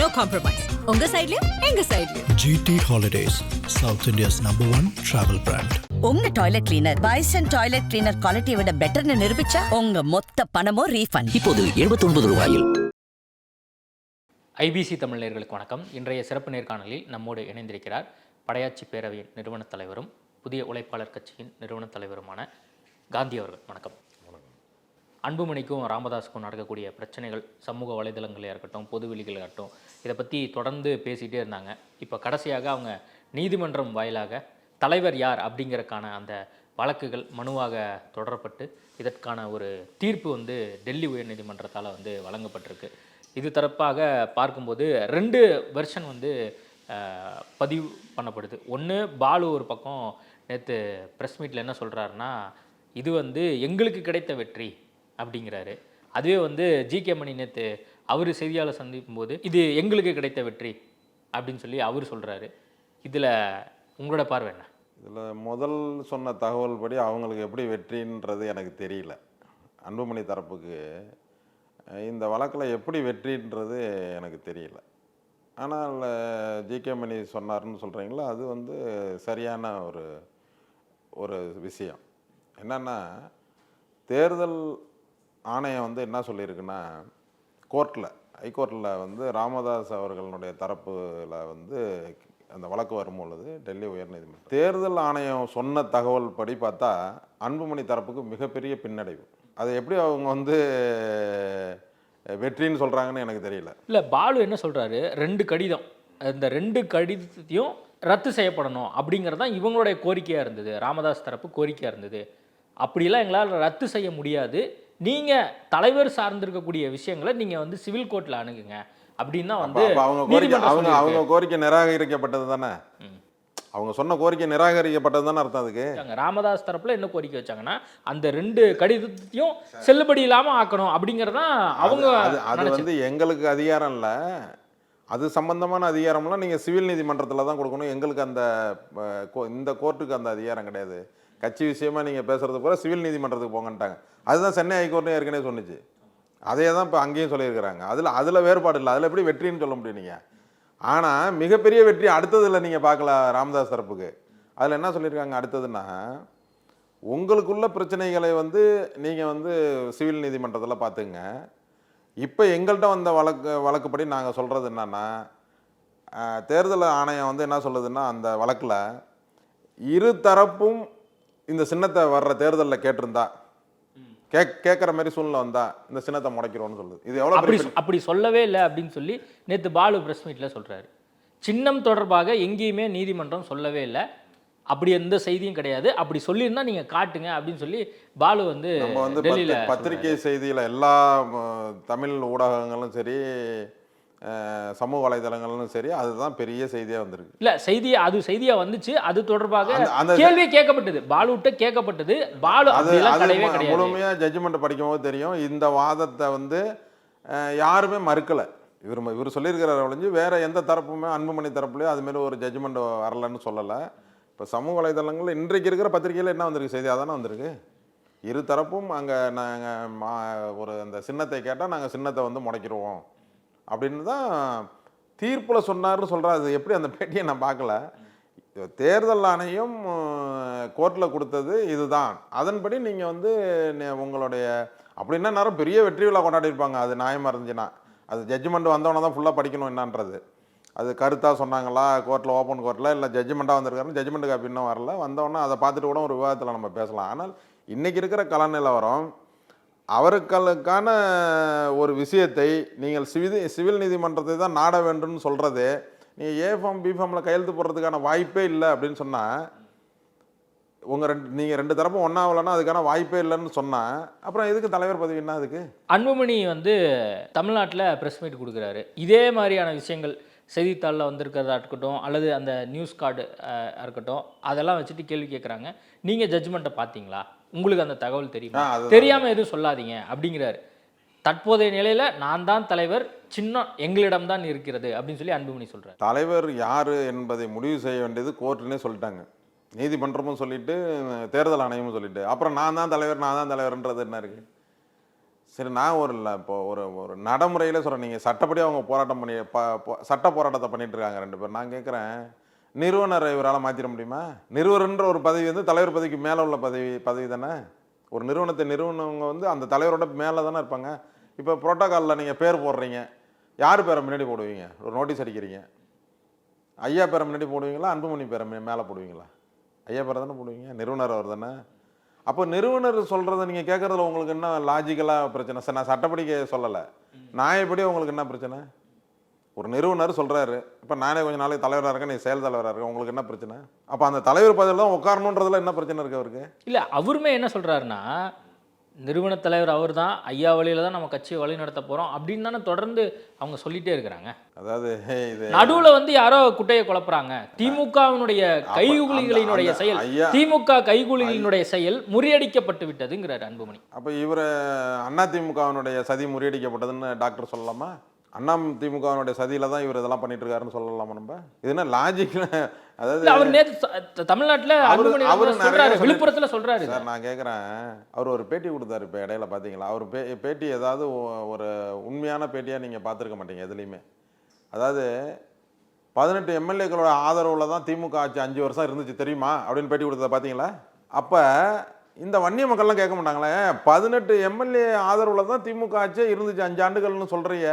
no compromise. உங்க சைடுலயும் எங்க சைடுலயும். GT Holidays, South India's #1 travel brand. உங்க toilet cleaner bison toilet cleaner குவாலிட்டியை விட பெட்டர்னு நிரூபிச்சா உங்க மொத்த பணமும் ரீஃபண்ட். இப்போது 79 ரூபாயில். ஐபிசி தமிழ் நேயர்களுக்கு வணக்கம். இன்றைய சிறப்பு நேர்காணலில் நம்மோடு இணைந்திருக்கிறார் படையாட்சி பேரவையின் நிறுவனத் தலைவரும் புதிய உழைப்பாளர் கட்சியின் நிறுவனத் தலைவருமான காந்தி அவர்கள். வணக்கம். அன்புமணிக்கும் ராமதாஸுக்கும் நடக்கக்கூடிய பிரச்சனைகள் சமூக வலைதளங்களே இருக்கட்டும், பொதுவெளிகளாக இருக்கட்டும், இதை பற்றி தொடர்ந்து பேசிகிட்டே இருந்தாங்க. இப்போ கடைசியாக அவங்க நீதிமன்றம் வாயிலாக தலைவர் யார் அப்படிங்கிறக்கான அந்த வழக்குகள் மனுவாக தொடரப்பட்டு இதற்கான ஒரு தீர்ப்பு டெல்லி உயர்நீதிமன்றத்தால் வழங்கப்பட்டிருக்கு. இது தரப்பாக பார்க்கும்போது 2 வெர்ஷன் பதிவு பண்ணப்படுது. ஒன்று, பாலு ஒரு பக்கம் நேற்று ப்ரெஸ் மீட்டில் என்ன சொல்கிறாருன்னா, இது எங்களுக்கு கிடைத்த வெற்றி அப்படிங்கிறாரு. அதுவே ஜிகே மணி நேற்று அவர் செய்தியாளர் சந்திக்கும் போது இது எங்களுக்கு கிடைத்த வெற்றி அப்படின்னு சொல்லி அவர் சொல்கிறாரு. இதில் உங்களோட பார்வை என்ன? இதில் முதல் சொன்ன தகவல் படி அவங்களுக்கு எப்படி வெற்றின்றது எனக்கு தெரியல. அன்புமணி தரப்புக்கு இந்த வழக்கில் எப்படி வெற்றின்றது எனக்கு தெரியல. ஆனால் ஜிகே மணி சொன்னார்னு சொல்கிறீங்களா, அது சரியான ஒரு விஷயம். என்னென்னா, தேர்தல் ஆணையம் என்ன சொல்லியிருக்குன்னா, கோர்ட்டில் ஹைகோர்ட்டில் ராமதாஸ் அவர்களுடைய தரப்பில் அந்த வழக்கு வரும்பொழுது டெல்லி உயர்நீதிமன்றம் தேர்தல் ஆணையம் சொன்ன தகவல் படி பார்த்தா அன்புமணி தரப்புக்கு மிகப்பெரிய பின்னடைவு. அதை எப்படி அவங்க வெற்றின்னு சொல்கிறாங்கன்னு எனக்கு தெரியல. இல்லை, பாலு என்ன சொல்கிறாரு, 2 கடிதம், அந்த 2 கடிதத்தையும் ரத்து செய்யப்படணும் அப்படிங்கிறது தான் இவங்களுடைய கோரிக்கையாக இருந்தது, ராமதாஸ் தரப்பு கோரிக்கையாக இருந்தது. அப்படிலாம் எங்களால் ரத்து செய்ய முடியாது, நீங்கள் தலைவர் சார்ந்திருக்கக்கூடிய விஷயங்களை நீங்கள் சிவில் கோர்ட்டில் அணுகுங்க அப்படின்னா அவங்க கோரிக்கை நிராகரிக்கப்பட்டது தானே. அவங்க சொன்ன கோரிக்கை நிராகரிக்கப்பட்டது தானே அர்த்தம். அதுக்கு ராமதாஸ் தரப்புல என்ன கோரிக்கை வச்சாங்கன்னா, அந்த 2 கடிதத்தையும் செல்லுபடி இல்லாமல் ஆக்கணும் அப்படிங்கிறதான் அவங்க. அது எங்களுக்கு அதிகாரம் இல்லை, அது சம்பந்தமான அதிகாரம்லாம் நீங்கள் சிவில் நீதிமன்றத்தில் தான் கொடுக்கணும். எங்களுக்கு இந்த கோர்ட்டுக்கு அந்த அதிகாரம் கிடையாது. கட்சி விஷயமா நீங்கள் பேசுறது கூட சிவில் நீதிமன்றத்துக்கு போங்கன்ட்டாங்க. அதுதான் சென்னை ஹைகோர்ட்டும் ஏற்கனவே சொன்னிச்சு. அதே தான் இப்போ அங்கேயும் சொல்லியிருக்கிறாங்க. அதில் வேறுபாடு இல்லை. அதில் எப்படி வெற்றின்னு சொல்ல முடியும் நீங்கள்? ஆனால் மிகப்பெரிய வெற்றி அடுத்ததில் நீங்கள் பார்க்கல ராமதாஸ் தரப்புக்கு. அதில் என்ன சொல்லியிருக்காங்க அடுத்ததுன்னா, உங்களுக்குள்ள பிரச்சனைகளை நீங்கள் சிவில் நீதிமன்றத்தில் பார்த்துங்க. இப்போ எங்கள்கிட்ட வந்த வழக்குப்படி நாங்கள் சொல்கிறது என்னன்னா, தேர்தல் ஆணையம் என்ன சொல்லுதுன்னா, அந்த வழக்கில் இரு தரப்பும் இந்த சின்னத்தை வர்ற தேர்தலில் கேட்டிருந்தா, கேட்குற மாதிரி சூழ்நிலை வந்தா இந்த சின்னத்தை முடைக்கிறோன்னு சொல்லுது. இது எவ்வளோ அப்படி சொல்லவே இல்லை அப்படின்னு சொல்லி நேற்று பாலு ப்ரெஸ் மீட்டில் சொல்கிறாரு. சின்னம் தொடர்பாக எங்கேயுமே நீதிமன்றம் சொல்லவே இல்லை, அப்படி எந்த செய்தியும் கிடையாது, அப்படி சொல்லியிருந்தா நீங்கள் காட்டுங்க அப்படின்னு சொல்லி பாலு நம்ம டெல்லியில் பத்திரிகை செய்தியில் எல்லா தமிழ் ஊடகங்களும் சரி, சமூக வலைதளங்களும் சரி, அதுதான் பெரிய செய்தியாக வந்திருக்கு. இல்லை, செய்தியாக வந்துச்சு. அது தொடர்பாக கேள்வி கேட்கப்பட்டது, பாலுட்ட கேட்கப்பட்டது. பாலு அது முழுமையாக ஜட்ஜ்மெண்ட் படிக்கும்போது தெரியும். இந்த வாதத்தை யாருமே மறுக்கலை. இவர் சொல்லியிருக்கிறார் ஒழிஞ்சு வேற எந்த தரப்புமே அன்புமணி தரப்புலையோ அதுமாரி ஒரு ஜட்ஜ்மெண்ட் வரலன்னு சொல்லலை. இப்போ சமூக வலைதளங்கள் இன்றைக்கு இருக்கிற பத்திரிகையில் என்ன வந்திருக்கு, செய்தி அதானே வந்திருக்கு. இரு தரப்பும் அங்கே நாங்கள் அந்த சின்னத்தை கேட்டால் நாங்கள் சின்னத்தை முடைக்கிடுவோம் அப்படின்னு தான் தீர்ப்பில் சொன்னார்னு சொல்கிறார். அது எப்படி அந்த பேட்டியை நான் பார்க்கல. தேர்தல் ஆணையம் கோர்ட்டில் கொடுத்தது இதுதான், அதன்படி நீங்கள் உங்களுடைய அப்படின்னா நேரம் பெரிய வெற்றி விழா கொண்டாடிருப்பாங்க. அது நியாயமாக இருந்துச்சுன்னா அது ஜட்ஜ்மெண்ட் வந்தவொன்னே தான் ஃபுல்லாக படிக்கணும் என்னன்றது. அது கருத்தாக சொன்னாங்களா கோர்ட்டில், ஓப்பன் கோர்ட்டில், இல்லை ஜட்ஜ்மெண்ட்டாக வந்திருக்காரு, ஜட்ஜ்மெண்ட் காப்பி இன்னும் வரல, வந்தவொடனே அதை பார்த்துட்டு கூட ஒரு விவாதத்தில் நம்ம பேசலாம். ஆனால் இன்றைக்கி இருக்கிற கல நிலவரம், அவர்களுக்கான ஒரு விஷயத்தை நீங்கள் சிவில் நீதிமன்றத்தை தான் நாட வேண்டும்னு சொல்கிறது, நீங்கள் ஏஃபார்ம் பிஃபார்மில் கையெழுத்து போடுறதுக்கான வாய்ப்பே இல்லை அப்படின்னு சொன்னால், நீங்கள் 2 தரப்பும் ஒன்றாகலன்னா அதுக்கான வாய்ப்பே இல்லைன்னு சொன்னால் அப்புறம் எதுக்கு தலைவர் பதவி என்ன? அதுக்கு அன்புமணி தமிழ்நாட்டில் ப்ரெஸ் மீட் கொடுக்குறாரு. இதே மாதிரியான விஷயங்கள் செய்தித்தாளில் வந்திருக்கிறதா இருக்கட்டும், அல்லது அந்த நியூஸ் கார்டு இருக்கட்டும், அதெல்லாம் வச்சுட்டு கேள்வி கேட்குறாங்க. நீங்கள் ஜட்ஜ்மெண்ட்டை பார்த்தீங்களா, உங்களுக்கு அந்த தகவல் தெரியுமா, தெரியாமல் எதுவும் சொல்லாதீங்க அப்படிங்கிறாரு. தற்போதைய நிலையில் நான் தான் தலைவர், சின்னம் எங்களிடம்தான் இருக்கிறது அப்படின்னு சொல்லி அன்புமணி சொல்கிறார். தலைவர் யார் என்பதை முடிவு செய்ய வேண்டியது கோர்ட்டுன்னே சொல்லிட்டாங்க. நீதிமன்றமும் சொல்லிட்டு, தேர்தல் ஆணையமும் சொல்லிட்டு, அப்புறம் நான் தான் தலைவர்ன்றது என்ன இருக்குது? சரி, நான் ஒரு இல்லை இப்போ ஒரு நடைமுறையில் சொல்கிறேன். நீங்கள் சட்டப்படி அவங்க போராட்டம் பண்ணி சட்ட போராட்டத்தை பண்ணிட்டு இருக்காங்க 2 பேர். நான் கேட்குறேன், நிறுவனரை இவரால் மாற்றிட முடியுமா? நிறுவனன்ற ஒரு பதவி வந்து தலைவர் பதவிக்கு மேலே உள்ள பதவி தானே. ஒரு நிறுவனத்தை நிறுவனவங்க வந்து அந்த தலைவரோட மேலே தானே இருப்பாங்க. இப்போ புரோட்டோகாலில் நீங்கள் பேர் போடுறீங்க, யார் பேரை முன்னாடி போடுவீங்க? ஒரு நோட்டீஸ் அடிக்கிறீங்க, ஐயா பேரை முன்னாடி போடுவீங்களா, அன்புமணி பேரை மேலே போடுவீங்களா? ஐயா பேரை தானே போடுவீங்க, நிறுவனர் அவர் தானே. அப்போ நிறுவனர் சொல்கிறத நீங்கள் கேட்குறதுல உங்களுக்கு என்ன லாஜிக்கலாக பிரச்சனை? சார், நான் சட்டப்படி சொல்லலை, நியாயப்படி உங்களுக்கு என்ன பிரச்சனை? ஒரு நிறுவனர் சொல்கிறாரு, இப்போ நானே கொஞ்சம் நாளைக்கு தலைவராக இருக்கேன், நீ செயல் தலைவராக இருக்கேன், உங்களுக்கு என்ன பிரச்சனை? அப்போ அந்த தலைவர் பதவியில் தான் உட்காரணுன்றதுல என்ன பிரச்சனை இருக்குது அவருக்கு? இல்லை, அவருமே என்ன சொல்கிறாருன்னா, நிறுவன தலைவர் அவர் தான், ஐயா வழியில் தான் நம்ம கட்சியை வழி நடத்த போகிறோம் அப்படின்னு தானே தொடர்ந்து அவங்க சொல்லிட்டே இருக்கிறாங்க. அதாவது இது நடுவில் வந்து யாரோ குட்டையை குழப்புறாங்க. திமுகவினுடைய கைகூலிகளினுடைய செயல், திமுக கைகூலிகளினுடைய செயல் முறியடிக்கப்பட்டு விட்டதுங்கிறார் அன்புமணி. அப்போ இவர் அதிமுகவினுடைய சதி முறியடிக்கப்பட்டதுன்னு டாக்டர் சொல்லலாமா? அதிமுகவினுடைய சதியில தான் இவர் இதெல்லாம் பண்ணிட்டு இருக்காருன்னு சொல்லலாமா நம்ம? இது என்ன லாஜிக்? அதாவது அவர் நேற்று தமிழ்நாட்டில் விழுப்புரத்தில் சொல்றாரு சார். நான் கேட்குறேன், அவர் ஒரு பேட்டி கொடுத்தாரு இப்போ இடையில பார்த்தீங்களா? அவர் பேட்டி ஏதாவது ஒரு உண்மையான பேட்டியாக நீங்கள் பார்த்துருக்க மாட்டீங்க எதுலேயுமே. அதாவது 18 எம்எல்ஏக்களோட ஆதரவில் தான் திமுக ஆட்சி 5 வருஷம் இருந்துச்சு தெரியுமா அப்படின்னு பேட்டி கொடுத்ததை பார்த்தீங்களா? அப்போ இந்த வன்னிய மக்கள்லாம் கேட்க மாட்டாங்களே, 18 எம்எல்ஏ ஆதரவில் தான் திமுக ஆட்சியே இருந்துச்சு 5 ஆண்டுகள்னு சொல்கிறிய.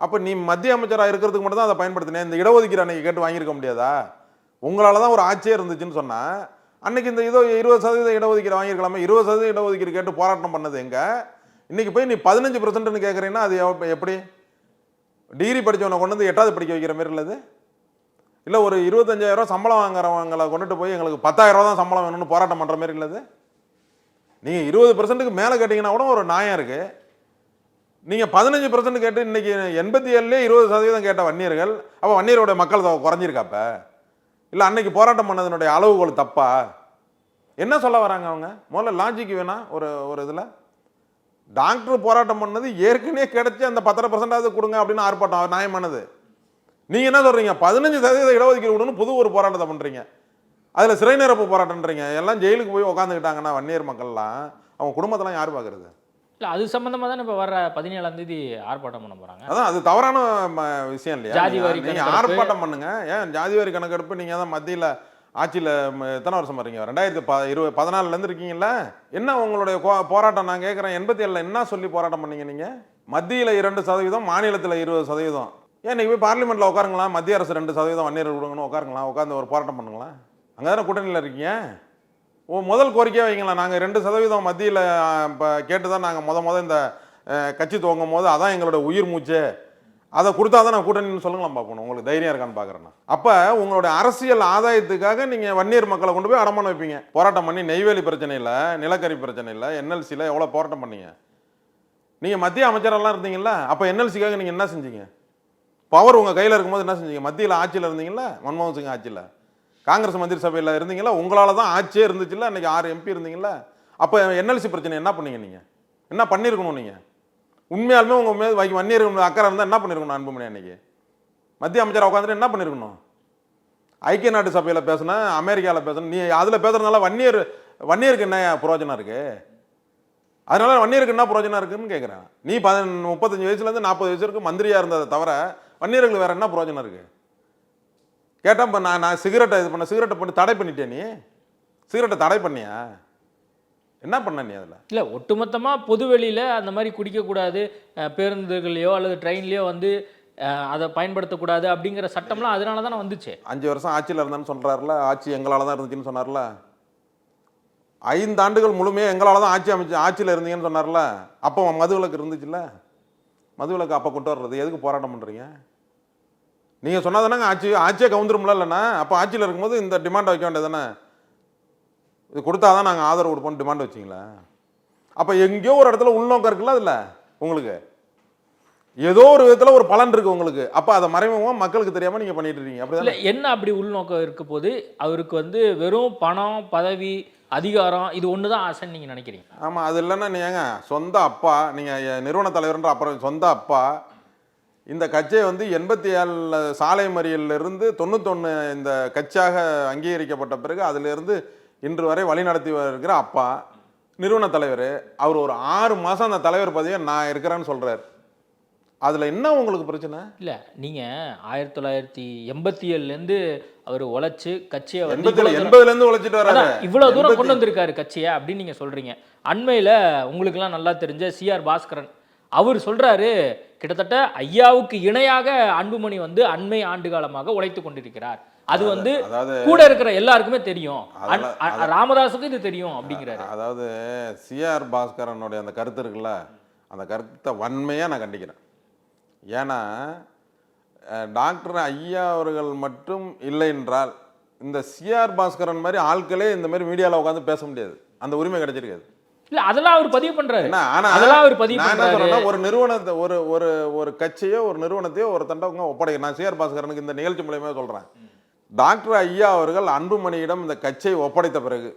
அப்போ நீ மத்திய அமைச்சராக இருக்கிறதுக்கு மட்டும் தான் அதை பயன்படுத்தினேன். இந்த இடஒதுக்கீடு அன்னைக்கு கேட்டு வாங்கியிருக்க முடியாதா? உங்களால் தான் ஒரு ஆட்சியே இருந்துச்சுன்னு சொன்னால் அன்னைக்கு இந்த 20% இடஒதுக்கீடு வாங்கியிருக்கலாமே. 20% இடஒதுக்கீடு கேட்டு போராட்டம் பண்ணது எங்க? இன்னைக்கு போய் நீ 15%ன்னு கேட்குறீங்கன்னா அது எப்படி? டிகிரி படித்தவனை கொண்டு வந்து 8வது படிக்க வைக்கிற மாதிரி இல்லது? இல்லை ஒரு 25,000 சம்பளம் வாங்குறவங்களை கொண்டுட்டு போய் எங்களுக்கு 10,000 தான் சம்பளம் வேணும்னு போராட்டம் பண்ணுற மாதிரி இல்லது? நீங்கள் 20%க்கு மேலே கேட்டிங்கன்னா கூட ஒரு நியாயம் இருக்குது. நீங்கள் 15% கேட்டு இன்னைக்கு 87லே 20% கேட்ட வன்னியர்கள், அப்போ வன்னியரோட மக்கள் குறைஞ்சிருக்காப்ப? இல்லை அன்னைக்கு போராட்டம் பண்ணதனுடைய அளவுகோல் தப்பா? என்ன சொல்ல வராங்க அவங்க? முதல்ல லாஜிக் வேணா ஒரு இதில். டாக்டர் போராட்டம் பண்ணது ஏற்கனவே கிடைச்சி அந்த 10% கொடுங்க அப்படின்னு ஆர்ப்பாட்டம் நியாயமானது. நீங்கள் என்ன சொல்கிறீங்க? 15% இடஒதுக்கீடு கொடுன்னு புது ஒரு போராட்டத்தை பண்ணுறீங்க. அதில் சிறை நிரப்பு போராட்டம்ன்றீங்க. எல்லாம் ஜெயிலுக்கு போய் உட்காந்துக்கிட்டாங்கன்னா வன்னியர் மக்கள்லாம் அவங்க குடும்பத்தெல்லாம் யார் பார்க்குறது? இல்லை, அது சம்மந்தமாக தான் இப்போ வர 17ஆம் தேதி ஆர்ப்பாட்டம் பண்ண போகிறாங்க. அதான் அது தவறான விஷயம் இல்லையா? ஜாதிவாரி நீங்கள் ஆர்ப்பாட்டம் பண்ணுங்க. ஏன் ஜாதிவாரி கணக்கெடுப்பு? நீங்கள் தான் மத்தியில் ஆட்சியில் எத்தனை வருஷம் வரீங்க? 2014 இருக்கீங்களா? என்ன உங்களுடைய போராட்டம்? நான் கேட்குறேன், 87ல் என்ன சொல்லி போராட்டம் பண்ணீங்க நீங்கள்? மத்தியில் 2%, மாநிலத்தில் 20%. ஏன் நீங்கள் போய் பார்லிமெண்ட்டில் உட்காருங்களா? மத்திய அரசு 2% வன்னியர் கொடுங்கன்னு உட்காருங்களா? உட்காந்து ஒரு போராட்டம் பண்ணுங்களா? அங்கே தானே கூட்டணியில் இருக்கீங்க. முதல் கோரிக்கையாக வைங்களா? நாங்கள் 2% மத்தியில் இப்போ கேட்டு தான் நாங்கள் முத இந்த கட்சி துவங்கும் போது அதான் எங்களோட உயிர் மூச்சு, அதை கொடுத்தா தான் நான் கூட்டணின்னு சொல்லுங்களாம் பார்க்கணும். உங்களுக்கு தைரியம் இருக்கான்னு பார்க்குறேன்னா. அப்போ உங்களோட அரசியல் ஆதாயத்துக்காக நீங்கள் வன்னியர் மக்களை கொண்டு போய் அடமான வைப்பீங்க. போராட்டம் பண்ணி நெய்வேலி பிரச்சனையில், நிலக்கரி பிரச்சனையில், என்எல்சியில் எவ்வளோ போராட்டம் பண்ணீங்க? நீங்கள் மத்திய அமைச்சரெல்லாம் இருந்தீங்களா? அப்போ என்எல்சிக்காக நீங்கள் என்ன செஞ்சீங்க? பவர் உங்கள் கையில் இருக்கும்போது என்ன செஞ்சீங்க? மத்தியில் ஆட்சியில் இருந்தீங்களா? மன்மோகன் சிங் ஆட்சியில், காங்கிரஸ் மந்திரி சபையில் இருந்தீங்களா? உங்களால் தான் ஆட்சியே இருந்துச்சுல்ல. அன்றைக்கி 6 MP இருந்தீங்களா? அப்போ என்எல்சி பிரச்சனை என்ன பண்ணீங்க? நீங்கள் என்ன பண்ணியிருக்கணும்? நீங்கள் உண்மையாலுமே உங்கள் மேல் வன்னியர் அக்கறை இருந்தால் என்ன பண்ணியிருக்கணும்? அன்புமணி அன்னைக்கு மத்திய அமைச்சராக உட்காந்துட்டு என்ன பண்ணியிருக்கணும்? ஐக்கிய நாட்டு சபையில் பேசுனா, அமெரிக்காவில் பேசணும். நீ அதில் பேசுறதுனால வன்னியருக்கு என்ன பிரயோஜனம் இருக்குது? அதனால வன்னியருக்கு என்ன பிரயோஜனம் இருக்குன்னு கேட்குறேன். நீ 35 வயசுலேருந்து 40 வயசு வரைக்கும் மந்திரியாக இருந்ததை தவிர வன்னியர்களுக்கு வேறு என்ன பிரயோஜனம் இருக்குது கேட்டால்? இப்போ நான் சிகரெட்டை சிகரெட்டை பண்ணி தடை பண்ணிட்டேன். நீ சிகரெட்டை தடை பண்ணியா? என்ன பண்ண நீ அதில்? இல்லை, ஒட்டுமொத்தமாக பொதுவெளியில் அந்த மாதிரி குடிக்கக்கூடாது, பேருந்துகள்லையோ அல்லது ட்ரெயின்லையோ வந்து அதை பயன்படுத்தக்கூடாது அப்படிங்கிற சட்டம்லாம் அதனால தானே வந்துச்சு. 5 வருஷம் ஆட்சியில் இருந்தேன்னு சொல்கிறாருல, ஆட்சி எங்களால் தான் இருந்துச்சுன்னு சொன்னார்ல. 5 ஆண்டுகள் முழுமையாக எங்களால் தான் ஆட்சியில் இருந்தீங்கன்னு சொன்னார்ல. அப்போ மதுவிலக்கு இருந்துச்சுல்ல. மதுவிலக்கு அப்போ கொண்டு வர்றது எதுக்கு போராட்டம் பண்ணுறீங்க? நீங்கள் சொன்னாதானங்க ஆட்சியே கவுந்துரும்ல. இல்லைண்ணா அப்போ ஆட்சியில் இருக்கும்போது இந்த டிமாண்ட் வைக்க வேண்டியது தானே? இது கொடுத்தா தான் நாங்கள் ஆதரவு கொடுப்போம் டிமாண்ட் வச்சிங்களா? அப்போ எங்கேயோ ஒரு இடத்துல உள்நோக்கம் இருக்குல்ல அதில் உங்களுக்கு. ஏதோ ஒரு விதத்தில் ஒரு பலன் இருக்குது உங்களுக்கு. அப்போ அதை மறைமுகமாக மக்களுக்கு தெரியாமல் நீங்கள் பண்ணிட்டு இருக்கீங்க. அப்படி இல்லை, என்ன அப்படி உள்நோக்கம் இருக்க போது? அவருக்கு வந்து வெறும் பணம், பதவி, அதிகாரம் இது ஒன்று தான் ஆசைன்னு நீங்கள் நினைக்கிறீங்க? ஆமாம், அது இல்லைன்னா நீங்கள் சொந்த அப்பா, நீங்கள் நிறுவன தலைவர்ன்ற அப்புறம் சொந்த அப்பா இந்த கட்சியை வந்து 87 சாலை மறியலிருந்து 91 இந்த கட்சியாக அங்கீகரிக்கப்பட்ட பிறகு அதிலிருந்து இன்று வரை வழி நடத்தி வருகிற அப்பா, நிறுவன தலைவர். அவர் ஒரு 6 மாதம் அந்த தலைவர் பதவியை நான் இருக்கிறேன்னு சொல்கிறார். அதில் என்ன உங்களுக்கு பிரச்சனை? இல்லை நீங்கள் 1987லேருந்து அவர் உழைச்சி கட்சியை வந்து 80லேருந்து உழைச்சிட்டு வராரு. இவ்வளோ தூரம் கொண்டு வந்திருக்காரு கட்சியை அப்படின்னு நீங்கள் சொல்கிறீங்க. அண்மையில் உங்களுக்கெல்லாம் நல்லா தெரிஞ்ச சிஆர் பாஸ்கரன் அவர் சொல்கிறாரு, கிட்டத்தட்ட ஐயாவுக்கு இணையாக அன்புமணி வந்து அண்மை ஆண்டு காலமாக உழைத்து கொண்டிருக்கிறார். அது வந்து கூட இருக்கிற எல்லாருக்குமே தெரியும், ராமதாஸுக்கும் இது தெரியும் அப்படிங்கிறாரு. அதாவது சிஆர் பாஸ்கரனுடைய அந்த கருத்து இருக்குல்ல, அந்த கருத்தை வன்மையாக நான் கண்டிக்கிறேன். ஏன்னா டாக்டர் ஐயா அவர்கள் மட்டும் இல்லை என்றால் இந்த சிஆர் பாஸ்கரன் மாதிரி ஆட்களே இந்த மாதிரி மீடியாவில் உட்காந்து பேச முடியாது, அந்த உரிமை கிடைச்சிருக்காது. இல்ல அதெல்லாம் அவர் பதிவு பண்றாரு. அதெல்லாம் அவர் பதிவு பண்றாரு. ஒரு நிறுவனத்தை ஒரு ஒரு ஒரு கட்சியோ ஒரு நிறுவனத்தையோ ஒரு தண்டவங்க ஒப்படைக்க, நான் சிஆர் பாஸ்கரனுக்கு இந்த நிகழ்ச்சி மூலமா சொல்றேன், டாக்டர் ஐயா அவர்கள் அன்புமணியிடம் இந்த கட்சியை ஒப்படைத்த பிறகு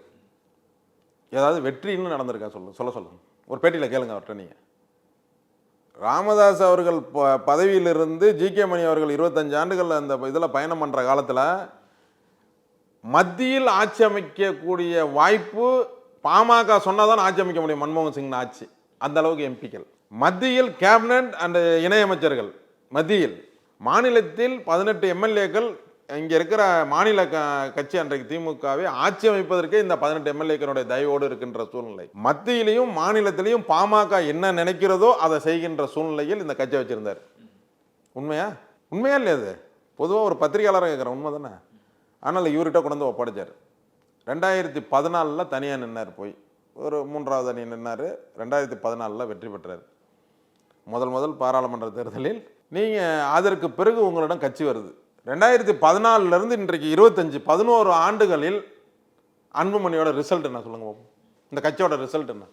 ஏதாவது வெற்றின்னு நடந்திருக்கா சொல்லுங்க. ஒரு பேட்டியில் கேளுங்க அவர்கிட்ட. நீங்க ராமதாஸ் அவர்கள் பதவியிலிருந்து ஜி.கே. மணி அவர்கள் 25 ஆண்டுகள் அந்த இதில் பயணம் பண்ணுற காலத்தில் மத்தியில் ஆட்சி அமைக்கக்கூடிய வாய்ப்பு பாமக சொன்னாதான் ஆட்சி அமைக்க முடியும். மன்மோகன் சிங் ஆட்சி அந்த அளவுக்கு எம்பிக்கள், மத்தியில் கேபினட் அண்ட் இணையமைச்சர்கள், மத்தியில் மாநிலத்தில் 18 எம்எல்ஏக்கள். இங்கே இருக்கிற மாநில கட்சி அன்றைக்கு திமுகவை ஆட்சி அமைப்பதற்கே இந்த 18 எம்எல்ஏக்களுடைய தயவோடு இருக்கின்ற சூழ்நிலை. மத்தியிலையும் மாநிலத்திலையும் பாமக என்ன நினைக்கிறதோ அதை செய்கின்ற சூழ்நிலையில் இந்த கட்சியை வச்சிருந்தார். உண்மையா இல்லையா? அது பொதுவாக ஒரு பத்திரிகையாளராக கேட்குறேன், உண்மை தானே? ஆனால் இவர்கிட்ட கொண்டு வந்து ஒப்படைச்சார். 2014 தனியாக நின்னார், போய் ஒரு 3வது அணி நின்னார். 2014 வெற்றி பெற்றார். முதல் பாராளுமன்ற தேர்தலில். நீங்கள் அதற்கு பிறகு உங்களிடம் கட்சி வருது. 2014 இன்றைக்கு 11 ஆண்டுகளில் அன்புமணியோட ரிசல்ட் என்ன சொல்லுங்க? இந்த கட்சியோட ரிசல்ட் என்ன?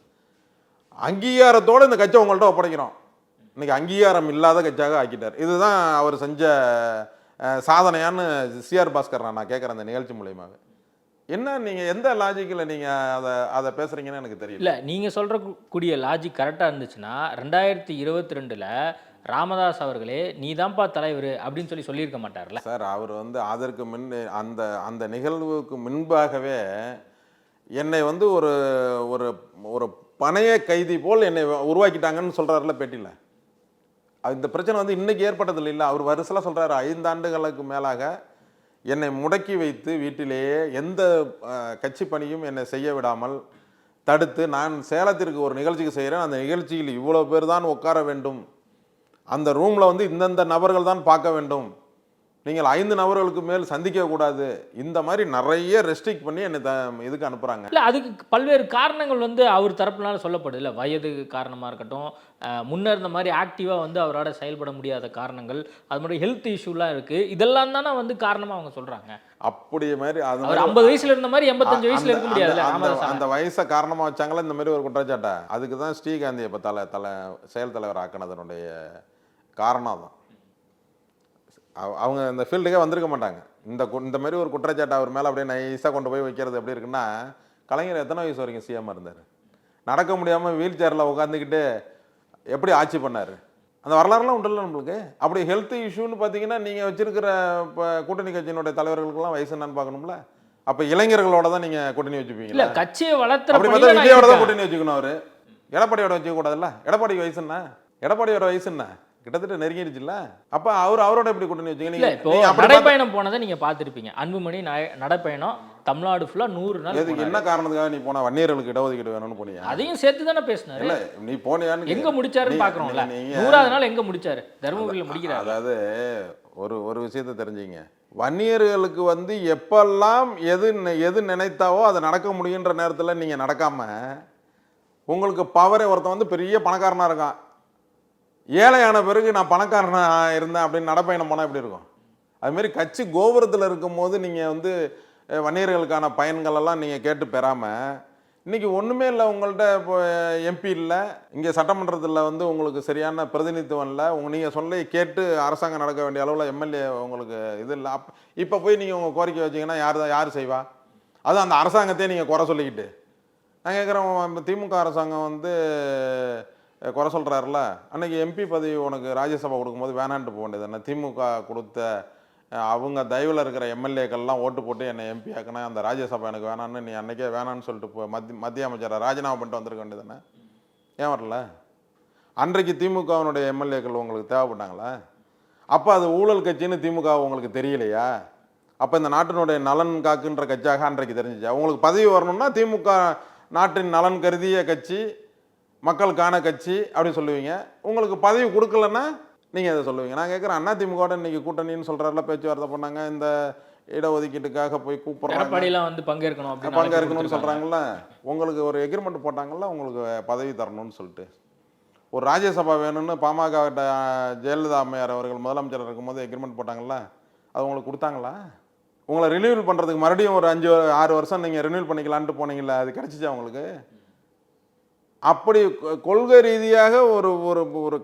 அங்கீகாரத்தோடு இந்த கட்சியை உங்கள்கிட்ட ஒப்படைக்கிறோம். இன்னைக்கு அங்கீகாரம் இல்லாத கட்சியாக ஆக்கிட்டார். இதுதான் அவர் செஞ்ச சாதனையான்னு சிஆர் பாஸ்கர் நான் கேட்குறேன் அந்த நிகழ்ச்சி மூலியமாக. என்ன நீங்கள் எந்த லாஜிக்கில் நீங்கள் அதை பேசுகிறீங்கன்னு எனக்கு தெரியல. இல்லை, நீங்கள் சொல்கிற கூடிய லாஜிக் கரெக்டாக இருந்துச்சுன்னா 2022 ராமதாஸ் அவர்களே நீதான்ப்பா தலைவர் அப்படின்னு சொல்லியிருக்க மாட்டார்ல சார். அவர் வந்து அதற்கு அந்த நிகழ்வுக்கு முன்பாகவே என்னை வந்து ஒரு ஒரு ஒரு பணைய கைதி போல் என்னை உருவாக்கிட்டாங்கன்னு சொல்கிறாருல பேட்டியில். இந்த பிரச்சனை வந்து இன்னைக்கு ஏற்பட்டதில்லை. இல்லை, அவர் வருஷலாம் சொல்கிறாரு, 5 ஆண்டுகளுக்கு மேலாக என்னை முடக்கி வைத்து வீட்டிலேயே எந்த கட்சி பணியும் என்னை செய்ய விடாமல் தடுத்து, நான் சேலத்திற்கு ஒரு நிகழ்ச்சிக்கு செய்கிறேன், அந்த நிகழ்ச்சியில் இவ்வளோ பேர் தான் உட்கார வேண்டும், அந்த ரூமில் வந்து இந்தந்த நபர்கள் தான் பார்க்க வேண்டும், நீங்கள் 5 நபர்களுக்கு மேல் சந்திக்கக்கூடாது, இந்த மாதிரி நிறைய ரெஸ்ட்ரிக்ட் பண்ணி என்னை இதுக்கு அனுப்புகிறாங்க. இல்லை, அதுக்கு பல்வேறு காரணங்கள் வந்து அவர் தரப்புனால சொல்லப்படுது. இல்லை, வயது காரணமாக இருக்கட்டும், முன்னர் இந்த மாதிரி ஆக்டிவாக வந்து அவரால் செயல்பட முடியாத காரணங்கள், அது மாதிரி ஹெல்த் இஷ்யூலாம் இருக்குது, இதெல்லாம் தானே வந்து காரணமாக அவங்க சொல்கிறாங்க. அப்படி மாதிரி அவர் 50 வயசுல இருந்த மாதிரி 85 வயசுல இருக்க முடியாது. அந்த வயசை காரணமாக வச்சாங்களே இந்த மாதிரி ஒரு குற்றச்சாட்டை. அதுக்கு தான் ஸ்ரீகாந்தியை இப்போ செயல் தலைவர் ஆக்கினதனுடைய காரணம் தான். அவங்க இந்த ஃபீல்டுக்கே வந்திருக்க மாட்டாங்க. இந்த மாதிரி ஒரு குற்றச்சாட்டு அவர் மேலே அப்படியே நைஸாக கொண்டு போய் வைக்கிறது எப்படி இருக்குன்னா, கலைஞர் எத்தனை வயசு வரைக்கும் சிஎம்மாக இருந்தார்? நடக்க முடியாமல் வீல் சேரில் உட்காந்துக்கிட்டு எப்படி ஆட்சி பண்ணார்? அந்த வரலாறுலாம் உண்டல்ல நம்மளுக்கு. அப்படி ஹெல்த் இஷ்யூன்னு பார்த்தீங்கன்னா நீங்கள் வச்சிருக்கிற இப்போ கூட்டணி கட்சியினுடைய தலைவர்களுக்கெல்லாம் வயசு என்னன்னு பார்க்கணும்ல. அப்போ இளைஞர்களோட தான் நீங்கள் கூட்டணி வச்சுப்பீங்க. இல்லை, கட்சியை வளர்த்து அப்படி பார்த்தா விஜயோட தான் கூட்டணி வச்சுக்கணும். அவர் எடப்பாடியோட வச்சுக்கூடாதுல்ல. எடப்பாடிக்கு வயசு என்ன? எடப்பாடியோட வயசு என்ன? கிட்டத்தட்ட நெருங்கிடுச்சுல்ல. அப்ப அவரோட எப்படி கூட்டணி வச்சீங்க? இப்போ நடைப்பயணம் போனதை நீங்க பார்த்துருப்பீங்க. அன்புமணி நடைப்பயணம் தமிழ்நாடு ஃபுல்லா 100 நாள். என்ன காரணத்துக்காக நீ போன? வன்னியர்களுக்கு இடஒதுக்கீடு வேணும்னு போனியா? அதையும் சேர்த்து தானே பேசினாரு. இல்ல, நீ போனியான்னு எங்க முடிச்சாருன்னு பாக்குறோம்ல. 100வது நாள் எங்க முடிச்சாரு? தருமபுரியில முடிக்கிறாரு. அதாவது ஒரு விஷயத்தை தெரிஞ்சுங்க. வன்னியர்களுக்கு வந்து எப்பெல்லாம் எது நினைத்தாவோ அது நடக்க முடியுன்ற நேரத்தில் நீங்க நடக்காம, உங்களுக்கு பவரை ஒருத்தன் வந்து பெரிய பணக்காரனா இருக்கான், ஏழையான பிறகு நான் பணக்காரனாக இருந்தேன் அப்படின்னு நடைப்பயணம் போனால் எப்படி இருக்கும்? அதுமாரி கட்சி கோபுரத்தில் இருக்கும்போது நீங்கள் வந்து வன்னியர்களுக்கான பயன்களெல்லாம் நீங்கள் கேட்டு பெறாமல், இன்றைக்கி ஒன்றுமே இல்லை, உங்கள்கிட்ட இப்போ எம்பி இல்லை, இங்கே சட்டமன்றத்தில் வந்து உங்களுக்கு சரியான பிரதிநிதித்துவம் இல்லை, நீங்கள் சொல்ல கேட்டு அரசாங்கம் நடக்க வேண்டிய அளவில் எம்எல்ஏ உங்களுக்கு இது இல்லை. இப்போ போய் நீங்கள் உங்கள் கோரிக்கை வச்சிங்கன்னா யார் செய்வா? அதுவும் அந்த அரசாங்கத்தையே நீங்கள் குறை சொல்லிக்கிட்டு. நான் கேட்குறேன், திமுக அரசாங்கம் வந்து குறை சொல்கிறாருல, அன்றைக்கி எம்பி பதவி உனக்கு ராஜ்யசபா கொடுக்கும்போது வேணான்ட்டு போக வேண்டியது என்ன? திமுக கொடுத்த அவங்க தயவில் இருக்கிற எம்எல்ஏக்கள்லாம் ஓட்டு போட்டு என்னை எம்பி ஆக்கினா அந்த ராஜ்யசபா எனக்கு வேணான்னு நீ அன்றைக்கே வேணான்னு சொல்லிட்டு மத்திய அமைச்சரை ராஜினாமா பண்ணிட்டு வந்திருக்க வேண்டியதானே? ஏன் வரல? அன்றைக்கு திமுகவினுடைய எம்எல்ஏக்கள் உங்களுக்கு தேவைப்பட்டாங்களா? அப்போ அது ஊழல் கட்சின்னு திமுக உங்களுக்கு தெரியலையா? அப்போ இந்த நாட்டினுடைய நலன் காக்குன்ற கட்சியாக அன்றைக்கு தெரிஞ்சிச்சா? உங்களுக்கு பதவி வரணும்னா திமுக நாட்டின் நலன் கருதிய கட்சி, மக்களுக்கான கட்சி அப்படி சொல்லுவீங்க. உங்களுக்கு பதவி கொடுக்கலன்னா நீங்கள் அதை சொல்லுவீங்க. நான் கேட்குறேன், அதிமுக இன்னைக்கு கூட்டணின்னு சொல்கிறாருல, பேச்சுவார்த்தை பண்ணாங்க, இந்த இடஒதுக்கீட்டுக்காக போய் கூப்பிட்றாங்க, வந்து பங்கேற்கணும் பங்கேற்கணும்னு சொல்கிறாங்கல்ல. உங்களுக்கு ஒரு எக்ரிமெண்ட் போட்டாங்கல்ல, உங்களுக்கு பதவி தரணும்னு சொல்லிட்டு. ஒரு ராஜ்யசபா வேணும்னு பாமக ஜெயலலிதா அம்மையார் அவர்கள் முதலமைச்சர் இருக்கும்போது எக்ரிமெண்ட் போட்டாங்கல்ல, அது உங்களுக்கு கொடுத்தாங்களா? உங்களை ரினியூவல் பண்ணுறதுக்கு மறுபடியும் ஒரு 5-6 வருஷம் நீங்கள் ரினியூவல் பண்ணிக்கலான்ட்டு போனீங்களா, அது கிடச்சிச்சா உங்களுக்கு? அப்படி கொள்கை ரீதியாக ஒரு ஒரு ஒரு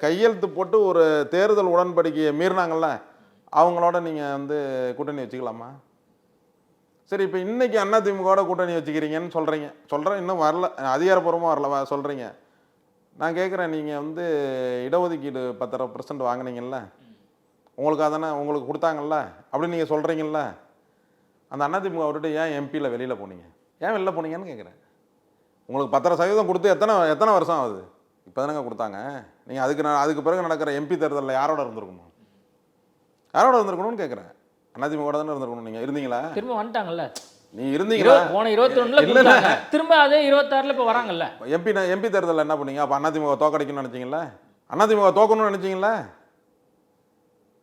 கையெழுத்து போட்டு ஒரு தேர்தல் உடன்படிக்கையை மீறினாங்கல்ல, அவங்களோட நீங்கள் வந்து கூட்டணி வச்சுக்கலாமா? சரி, இப்போ இன்றைக்கி அதிமுகவோட கூட்டணி வச்சுக்கிறீங்கன்னு சொல்கிறேன், இன்னும் வரல, அதிகாரப்பூர்வமாக வரல சொல்கிறீங்க. நான் கேட்குறேன், நீங்கள் வந்து இடஒதுக்கீடு 10% வாங்கினீங்கல்ல, உங்களுக்கு அதானே உங்களுக்கு கொடுத்தாங்கல்ல, அப்படின்னு நீங்கள் சொல்கிறீங்கல்ல, அந்த அதிமுக விட்டுட்டு ஏன் எம்பியில் வெளியில் போனீங்க? ஏன் வெளில போனீங்கன்னு கேட்குறேன். உங்களுக்கு 10% கொடுத்து எத்தனை வருஷம் ஆகுது? இப்போ தானங்க கொடுத்தாங்க. நீங்கள் அதுக்கு பிறகு நடக்கிற எம்பி தேர்தலில் யாரோட இருந்திருக்கணும்? யாரோட இருந்திருக்கணும்னு கேட்குறேன். அதிமுக தானே இருந்திருக்கணும். நீங்கள் இருந்தீங்களா? திரும்ப வந்துட்டாங்கல்ல. நீ இருந்தீங்களா? போன 21 திரும்ப அதே 26 இப்போ வராங்கல்ல. எம்பி தேர்தலில் என்ன பண்ணீங்க? அப்போ அதிமுக தோக்கடிக்கணும்னு நினச்சிங்களா? அதிமுக தோக்கணும்னு நினச்சிங்களா?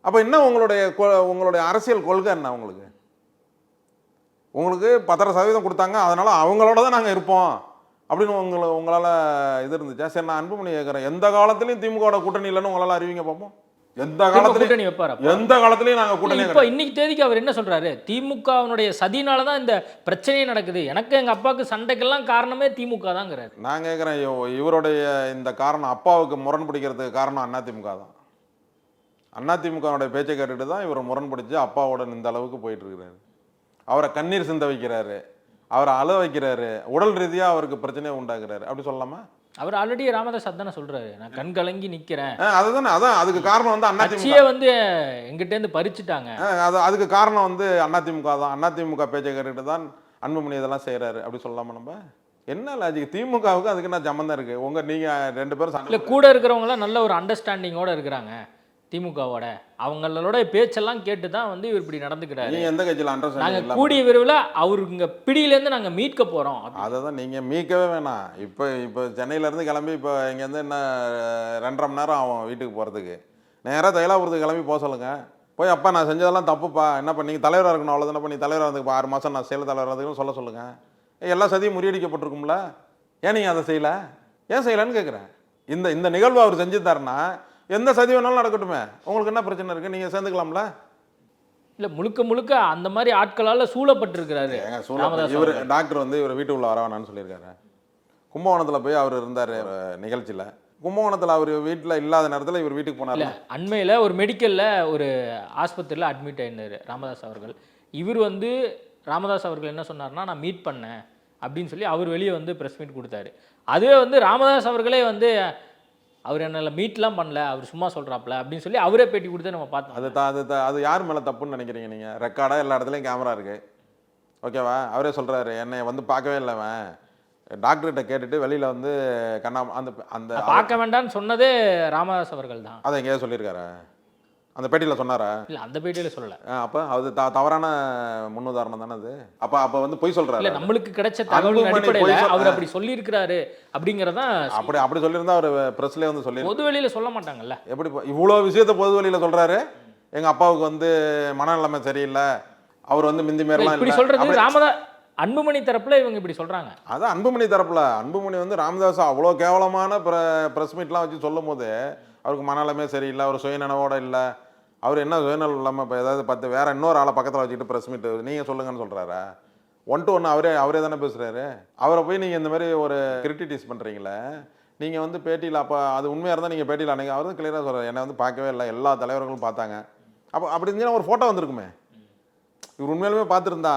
அப்போ என்ன உங்களுடைய அரசியல் கொள்கை என்ன? உங்களுக்கு 10% கொடுத்தாங்க, அதனால அவங்களோட தான் நாங்கள் இருப்போம் அப்படின்னு உங்களால் இது இருந்துச்சா? சரி, நான் அன்புமணி கேட்குறேன், எந்த காலத்துலையும் திமுக கூட்டணி இல்லைன்னு உங்களால் அறிவிங்க பார்ப்போம். எந்த காலத்துலையும் நாங்கள் கூட்டணி. இப்போ இன்னைக்கு தேதிக்கு அவர் என்ன சொல்றாரு? திமுகவினுடைய சதினால தான் இந்த பிரச்சனையே நடக்குது, எனக்கு எங்க அப்பாவுக்கு சண்டைக்கெல்லாம் காரணமே திமுக தாங்கிறாரு. நான் கேட்குறேன், இவருடைய இந்த காரணம் அப்பாவுக்கு முரண் பிடிக்கிறதுக்கு காரணம் அதிமுக தான். அதிமுகவுடைய பேச்சை கேட்டுட்டு தான் இவர் முரண் பிடிச்சி அப்பாவோட இந்த அளவுக்கு போயிட்டு இருக்கிறாரு. அவரை கண்ணீர் சிந்த வைக்கிறாரு, அவரை அழ வைக்கிறாரு, உடல் ரீதியாக அவருக்கு பிரச்சனையை உண்டாக்குறாரு. அப்படி சொல்லலாமா? அவர் ஆல்ரெடி ராமதாஸ் அதானே சொல்றாரு, நான் கண் கலங்கி நிக்கிறேன். அதான் அதுக்கு காரணம் வந்து அதிமுக வந்து எங்கிட்ட இருந்து பறிச்சுட்டாங்க. அதுக்கு காரணம் வந்து அதிமுக தான். அதிமுக பேச்சை கேட்டுட்டு தான் அன்புமணி இதெல்லாம் செய்யறாரு. அப்படி சொல்லலாமா? நம்ம என்ன லாஜிக்? திமுகவுக்கு அதுக்கு என்ன சம்மந்தம் இருக்கு? நீங்க 2 பேரும் இல்ல, கூட இருக்கிறவங்க எல்லாம் நல்ல ஒரு அண்டர்ஸ்டாண்டிங்கோட இருக்கிறாங்க திமுகவோட. அவங்களோட பேச்செல்லாம் கேட்டு தான் வந்து இவர் இப்படி நடந்துக்கிறாரு. நீங்க எந்த கட்சியில் நாங்க கூடிய விரைவில் அவருங்க பிடியிலேருந்து நாங்க மீட்க போறோம். அதை தான் நீங்க மீட்கவே வேணாம். இப்போ சென்னையில இருந்து கிளம்பி இப்போ இங்கேருந்து என்ன 2.5 மணி நேரம் ஆகும் வீட்டுக்கு போகிறதுக்கு. நேராக தைலாபுரத்துக்கு கிளம்பி போக சொல்லுங்க. போய் அப்பா நான் செஞ்சதெல்லாம் தப்புப்பா, என்னப்பா நீங்கள் தலைவராக இருக்கணும், அவ்வளோதானே பண்ணி தலைவராக இருந்துக்கு 6 மாதம் நான் செயல் தலைவராக இருந்துக்குன்னு சொல்ல சொல்லுங்க. எல்லா சதியும் முறியடிக்கப்பட்டிருக்கும்ல, ஏன் நீங்கள் அதை செய்யலை? ஏன் செய்யலைன்னு கேட்குறேன். இந்த நிகழ்வு அவர் செஞ்சு தரேன்னா எந்த சதி வேணாலும் நடக்கட்டுமே, உங்களுக்கு என்ன பிரச்சனை இருக்குது? நீங்கள் சேர்ந்துக்கலாம்ல. இல்லை, முழுக்க அந்த மாதிரி ஆட்களால் சூழப்பட்டிருக்கிறாரு. இவர் டாக்டர் வந்து இவர் வீட்டுக்குள்ளே வர வேணான்னு சொல்லியிருக்காரு. கும்பகோணத்தில் போய் அவர் இருந்தார் நிகழ்ச்சியில். கும்பகோணத்தில் அவர் வீட்டில் இல்லாத நேரத்தில் இவர் வீட்டுக்கு போனார். அண்மையில் ஒரு மெடிக்கலில் ஒரு ஆஸ்பத்திரியில் அட்மிட் ஆயிருந்தார் ராமதாஸ் அவர்கள். இவர் வந்து ராமதாஸ் அவர்கள் என்ன சொன்னார்னா, நான் மீட் பண்ணேன் அப்படின்னு சொல்லி அவர் வெளியே வந்து ப்ரெஸ் மீட் கொடுத்தாரு. அதுவே வந்து ராமதாஸ் அவர்களே வந்து அவர் என்னால் மீட்லாம் பண்ணல, அவர் சும்மா சொல்கிறாப்ல அப்படின்னு சொல்லி அவரே பேட்டி கொடுத்து நம்ம பார்த்தோம். அது யார் மேலே தப்புன்னு நினைக்கிறீங்க நீங்கள்? ரெக்கார்டாக எல்லா இடத்துலையும் கேமரா இருக்குது, ஓகேவா? அவரே சொல்கிறாரு, என்னை வந்து பார்க்கவே இல்லை, அவன் டாக்டர்கிட்ட கேட்டுட்டு வெளியில் வந்து அந்த பார்க்க வேண்டாம்னு சொன்னதே ராமதாஸ் அவர்கள் தான். அதை எங்கேயாவது சொல்லியிருக்காரு? அந்த பேட்டியில் சொன்னாரா? இல்லை, அந்த பேட்டியில் சொல்லலை. அப்போ அது தவறான முன்னுதாரணம் தானே அது. அப்போ வந்து பொய் சொல்கிறாரு. இல்லை, நம்மளுக்கு கிடைச்ச தகவல் அடிப்படையில் அவர் அப்படி சொல்லியிருக்கிறாரு அப்படிங்கிறதான். அப்படி சொல்லியிருந்தா அவர் ப்ரெஸ்லேயே வந்து சொல்லி பொது வெளியில் சொல்ல மாட்டாங்கல்ல. எப்படி இவ்வளோ விஷயத்த பொது வெளியில் சொல்கிறாரு? எங்கள் அப்பாவுக்கு வந்து மனநிலைமை சரியில்லை, அவர் வந்து மிந்தி மாரிலாம் இப்படி சொல்கிறது ராமதாஸ் அன்புமணி தரப்புல இவங்க இப்படி சொல்கிறாங்க. அதான் அன்புமணி தரப்புல. அன்புமணி வந்து ராமதாஸ் அவ்வளோ கேவலமான ப்ரெஸ் மீட்லாம் வச்சு சொல்லும் போது அவருக்கு மனநிலைமை சரியில்லை, அவர் சுயநனவோட இல்லை, அவர் என்ன சுயநலம் இல்லாமல் இப்போ ஏதாவது வேற இன்னொரு ஆளை பக்கத்தில் வச்சுக்கிட்டு ப்ரெஸ் மீட் நீங்கள் சொல்லுங்கன்னு சொல்கிறாரா? 1 to 1 அவரே தானே பேசுகிறாரு. அவரை போய் நீங்கள் இந்த மாதிரி ஒரு கிரிட்டிசைஸ் பண்ணுறீங்களே, நீங்கள் வந்து பேட்டியில் அப்போ அது உண்மையாக இருந்தால் நீங்கள் பேட்டியில் அன்றைக்கி அவர் தான் கிளியராக சொல்கிறார், என்னை வந்து பார்க்கவே இல்லை, எல்லா தலைவர்களும் பார்த்தாங்க. அப்படி இருந்துச்சுன்னா ஒரு ஃபோட்டோ வந்திருக்குமே. இவர் உண்மையிலுமே பார்த்துருந்தா